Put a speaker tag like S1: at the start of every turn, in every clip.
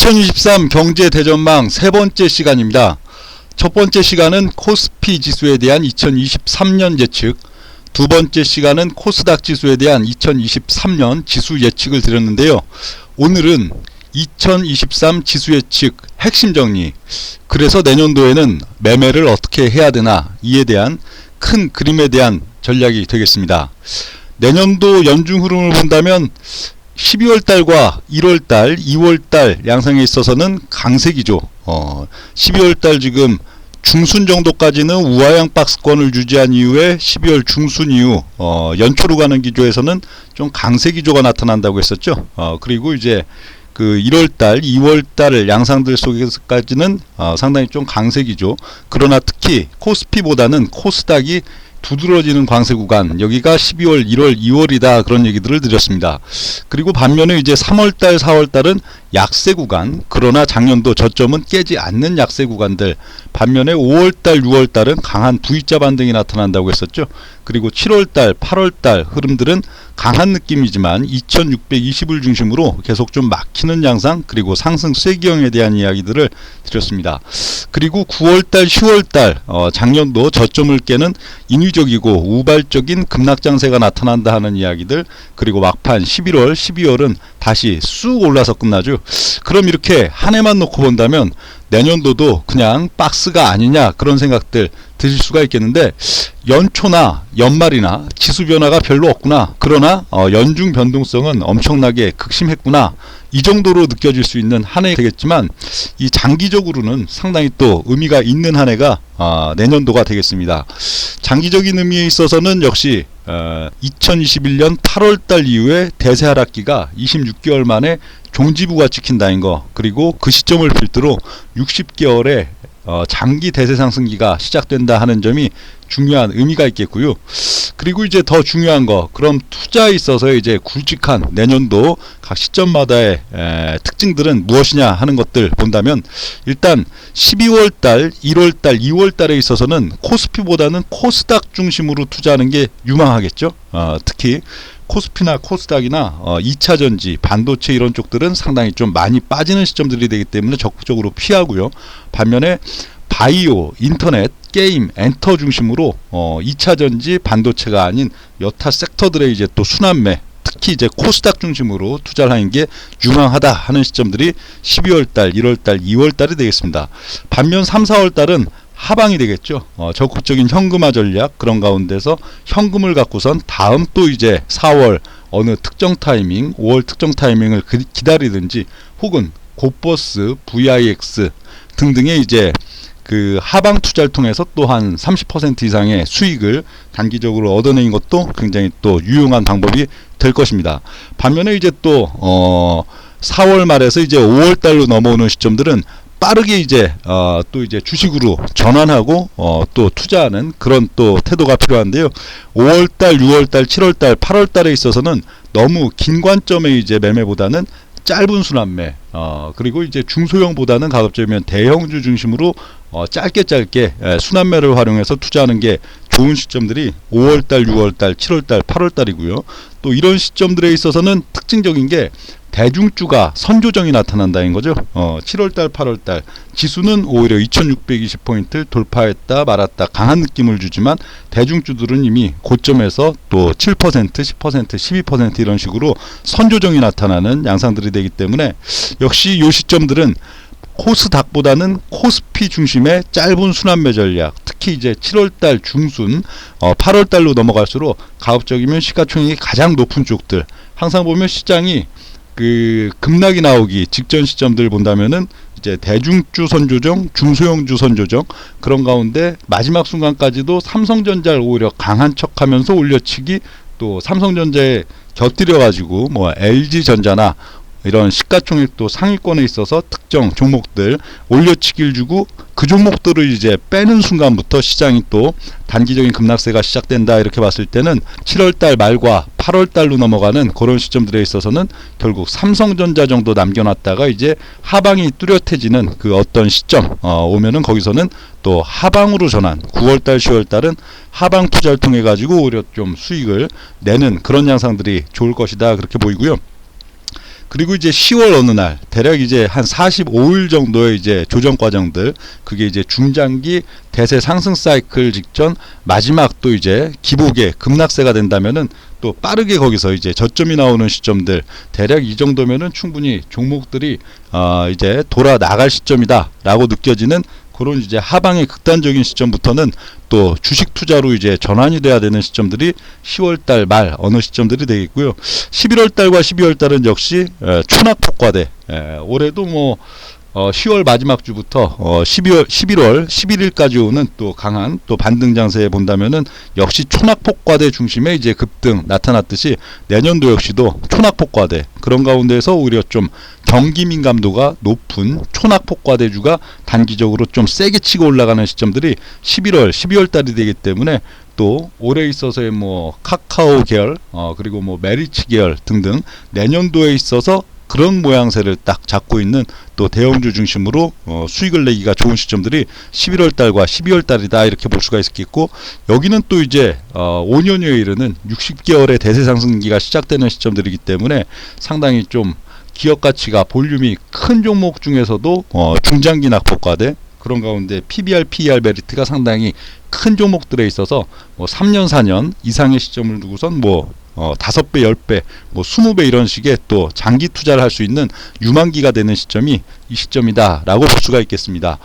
S1: 2023 경제 대전망 세 번째 시간입니다. 첫 번째 시간은 코스피 지수에 대한 2023년 예측, 두 번째 시간은 코스닥 지수에 대한 2023년 지수 예측을 드렸는데요. 오늘은 2023 지수 예측 핵심 정리, 그래서 내년도에는 매매를 어떻게 해야 되나, 이에 대한 큰 그림에 대한 전략이 되겠습니다. 내년도 연중 흐름을 본다면 12월달과 1월달, 2월달 양상에 있어서는 강세기죠. 12월달 지금 중순 정도까지는 우하향 박스권을 유지한 이후에 12월 중순 이후 연초로 가는 기조에서는 좀 강세 기조가 나타난다고 했었죠. 그리고 이제 그 1월달, 2월달 양상들 속에서까지는 상당히 좀 강세 기조. 그러나 특히 코스피보다는 코스닥이 두드러지는 강세 구간, 여기가 12월, 1월, 2월이다, 그런 얘기들을 드렸습니다. 그리고 반면에 이제 3월달, 4월달은 약세 구간, 그러나 작년도 저점은 깨지 않는 약세 구간들, 반면에 5월달, 6월달은 강한 V자 반등이 나타난다고 했었죠. 그리고 7월달, 8월달 흐름들은 강한 느낌이지만 2620을 중심으로 계속 좀 막히는 양상, 그리고 상승 쐐기형에 대한 이야기들을 드렸습니다. 그리고 9월달, 10월달 작년도 저점을 깨는 인위적이고 우발적인 급락장세가 나타난다 하는 이야기들, 그리고 막판 11월, 12월은 다시 쑥 올라서 끝나죠. 그럼 이렇게 한 해만 놓고 본다면 내년도도 그냥 박스가 아니냐, 그런 생각들 드실 수가 있겠는데, 연초나 연말이나 지수 변화가 별로 없구나, 그러나 연중 변동성은 엄청나게 극심했구나, 이 정도로 느껴질 수 있는 한 해 되겠지만, 이 장기적으로는 상당히 또 의미가 있는 한 해가 내년도가 되겠습니다. 장기적인 의미에 있어서는 역시 2021년 8월달 이후에 대세 하락기가 26개월 만에 종지부가 찍힌다는 거, 그리고 그 시점을 필두로 60개월의 장기 대세 상승기가 시작된다 하는 점이 중요한 의미가 있겠고요. 그리고 이제 더 중요한 거, 그럼 투자에 있어서 이제 굵직한 내년도 각 시점마다의 특징들은 무엇이냐 하는 것들 본다면, 일단 12월달, 1월달, 2월달에 있어서는 코스피보다는 코스닥 중심으로 투자하는 게 유망하겠죠. 특히 코스피나 코스닥이나 2차전지, 반도체 이런 쪽들은 상당히 좀 많이 빠지는 시점들이 되기 때문에 적극적으로 피하고요. 반면에 바이오, 인터넷, 게임, 엔터 중심으로 2차전지, 반도체가 아닌 여타 섹터들의 이제 또 순환매, 특히 이제 코스닥 중심으로 투자를 하는 게 유망하다 하는 시점들이 12월달, 1월달, 2월달이 되겠습니다. 반면 3, 4월달은 하방이 되겠죠. 적극적인 현금화 전략, 그런 가운데서 현금을 갖고선 다음 또 이제 4월 어느 특정 타이밍, 5월 특정 타이밍을 기다리든지, 혹은 고버스, VIX 등등의 이제 그 하방 투자를 통해서 또 한 30% 이상의 수익을 단기적으로 얻어내는 것도 굉장히 또 유용한 방법이 될 것입니다. 반면에 이제 또 4월 말에서 이제 5월 달로 넘어오는 시점들은 빠르게 이제 또 이제 주식으로 전환하고 또 투자하는 그런 또 태도가 필요한데요. 5월달, 6월달, 7월달, 8월달에 있어서는 너무 긴 관점의 이제 매매보다는 짧은 순환매, 그리고 이제 중소형보다는 가급적이면 대형주 중심으로 짧게 순환매를 활용해서 투자하는 게 좋은 시점들이 5월달, 6월달, 7월달, 8월달이고요. 또 이런 시점들에 있어서는 특징적인 게 대중주가 선조정이 나타난다는 거죠. 7월달, 8월달 지수는 오히려 2620포인트를 돌파했다 말았다 강한 느낌을 주지만, 대중주들은 이미 고점에서 또 7%, 10%, 12% 이런 식으로 선조정이 나타나는 양상들이 되기 때문에, 역시 이 시점들은 코스닥보다는 코스피 중심의 짧은 순환매 전략, 특히 이제 7월달 중순, 8월달로 넘어갈수록 가급적이면 시가총액이 가장 높은 쪽들, 항상 보면 시장이 그 급락이 나오기 직전 시점들 본다면은 이제 대중주 선조정, 중소형주 선조정, 그런 가운데 마지막 순간까지도 삼성전자를 오히려 강한 척하면서 올려치기, 또 삼성전자에 곁들여 가지고 뭐 LG전자나 이런 시가총액도 상위권에 있어서 특정 종목들 올려치기를 주고, 그 종목들을 이제 빼는 순간부터 시장이 또 단기적인 급락세가 시작된다, 이렇게 봤을 때는 7월달 말과 8월달로 넘어가는 그런 시점들에 있어서는 결국 삼성전자 정도 남겨놨다가 이제 하방이 뚜렷해지는 그 어떤 시점 오면은 거기서는 또 하방으로 전환, 9월달, 10월달은 하방 투자를 통해 가지고 오히려 좀 수익을 내는 그런 양상들이 좋을 것이다, 그렇게 보이고요. 그리고 이제 10월 어느 날 대략 이제 한 45일 정도의 이제 조정 과정들, 그게 이제 중장기 대세 상승 사이클 직전 마지막 또 이제 기복의 급락세가 된다면은 또 빠르게 거기서 이제 저점이 나오는 시점들, 대략 이 정도면은 충분히 종목들이 이제 돌아 나갈 시점이다라고 느껴지는 그런 이제 하방의 극단적인 시점부터는 또 주식 투자로 이제 전환이 돼야 되는 시점들이 10월달 말 어느 시점들이 되겠고요. 11월달과 12월달은 역시 초낙폭과대, 올해도 뭐 10월 마지막 주부터 11월 11일까지 오는 또 강한 또 반등 장세에 본다면은 역시 초낙폭과대 중심의 이제 급등 나타났듯이 내년도 역시도 초낙폭과대, 그런 가운데서 오히려 좀 경기 민감도가 높은 초낙폭과대주가 단기적으로 좀 세게 치고 올라가는 시점들이 11월 12월 달이 되기 때문에 또 올해 있어서의 뭐 카카오 계열 그리고 뭐 메리츠 계열 등등 내년도에 있어서 그런 모양새를 딱 잡고 있는 또 대형주 중심으로 수익을 내기가 좋은 시점들이 11월 달과 12월 달이다, 이렇게 볼 수가 있겠고, 여기는 또 이제 5년여에 이르는 60개월의 대세 상승기가 시작되는 시점들이기 때문에 상당히 좀 기업 가치가 볼륨이 큰 종목 중에서도 중장기 낙폭과대, 그런 가운데 PBR, PER 메리트가 상당히 큰 종목들에 있어서 뭐 3년, 4년 이상의 시점을 두고선 뭐 5배, 10배, 뭐 20배 이런 식의 또 장기 투자를 할 수 있는 유망기가 되는 시점이 이 시점이다 라고 볼 수가 있겠습니다.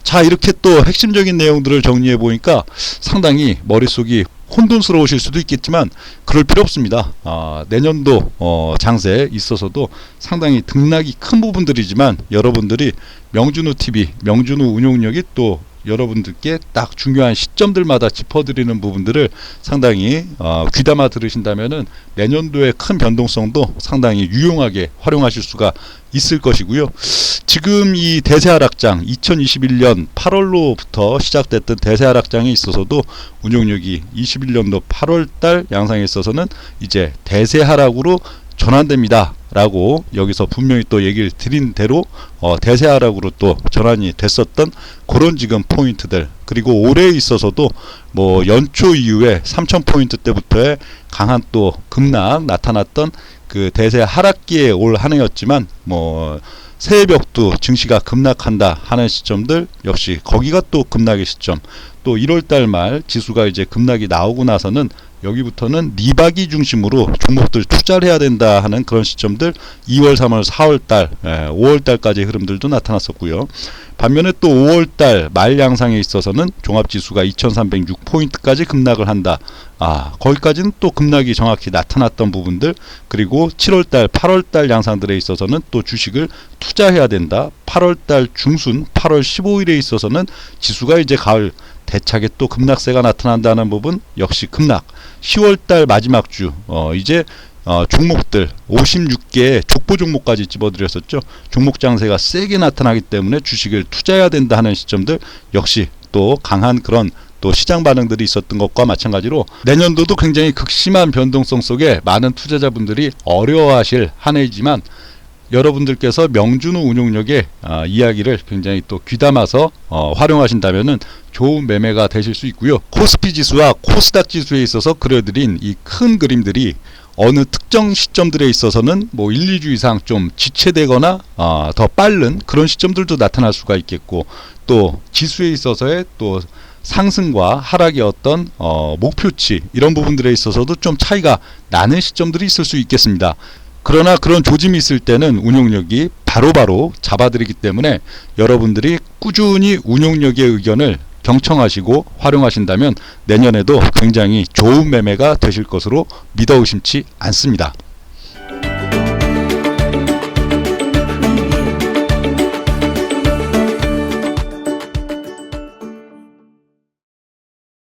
S1: 자, 이렇게 또 핵심적인 내용들을 정리해 보니까 상당히 머릿속이 혼돈스러우실 수도 있겠지만 그럴 필요 없습니다. 내년도 장세에 있어서도 상당히 등락이 큰 부분들이지만 여러분들이 명준호TV, 명준호 운용력이 또 여러분들께 딱 중요한 시점들마다 짚어드리는 부분들을 상당히 귀담아 들으신다면은 내년도의 큰 변동성도 상당히 유용하게 활용하실 수가 있을 것이고요. 지금 이 대세 하락장 2021년 8월로부터 시작됐던 대세 하락장에 있어서도 운용력이 21년도 8월달 양상에 있어서는 이제 대세 하락으로 전환됩니다 라고 여기서 분명히 또 얘기를 드린 대로 대세 하락으로 또 전환이 됐었던 그런 지금 포인트들, 그리고 올해에 있어서도 뭐 연초 이후에 3000포인트 때부터의 강한 또 급락 나타났던 그 대세 하락기에 올 한 해였지만 뭐 새해 벽도 증시가 급락한다 하는 시점들 역시 거기가 또 급락의 시점, 또 1월달 말 지수가 이제 급락이 나오고 나서는 여기부터는 리바기 중심으로 종목들 투자를 해야 된다 하는 그런 시점들 2월, 3월, 4월달, 5월달까지의 흐름들도 나타났었고요. 반면에 또 5월달 말 양상에 있어서는 종합지수가 2306포인트까지 급락을 한다. 거기까지는 또 급락이 정확히 나타났던 부분들, 그리고 7월달, 8월달 양상들에 있어서는 또 주식을 투자해야 된다. 8월달 중순, 8월 15일에 있어서는 지수가 이제 가을 대차게 또 급락세가 나타난다는 부분 역시 급락. 10월달 마지막 주 이제 종목들 56개의 족보 종목까지 집어드렸었죠. 종목 장세가 세게 나타나기 때문에 주식을 투자해야 된다 하는 시점들 역시 또 강한 그런 또 시장 반응들이 있었던 것과 마찬가지로 내년도도 굉장히 극심한 변동성 속에 많은 투자자분들이 어려워하실 한 해이지만 여러분들께서 명준호 운용력의 이야기를 굉장히 또 귀담아서 활용하신다면은 좋은 매매가 되실 수 있고요. 코스피 지수와 코스닥 지수에 있어서 그려드린 이 큰 그림들이 어느 특정 시점들에 있어서는 뭐 1, 2주 이상 좀 지체되거나 더 빠른 그런 시점들도 나타날 수가 있겠고, 또 지수에 있어서의 또 상승과 하락의 어떤 목표치 이런 부분들에 있어서도 좀 차이가 나는 시점들이 있을 수 있겠습니다. 그러나 그런 조짐이 있을 때는 운용력이 바로바로 잡아드리기 때문에 여러분들이 꾸준히 운용력의 의견을 경청하시고 활용하신다면 내년에도 굉장히 좋은 매매가 되실 것으로 믿어 의심치 않습니다.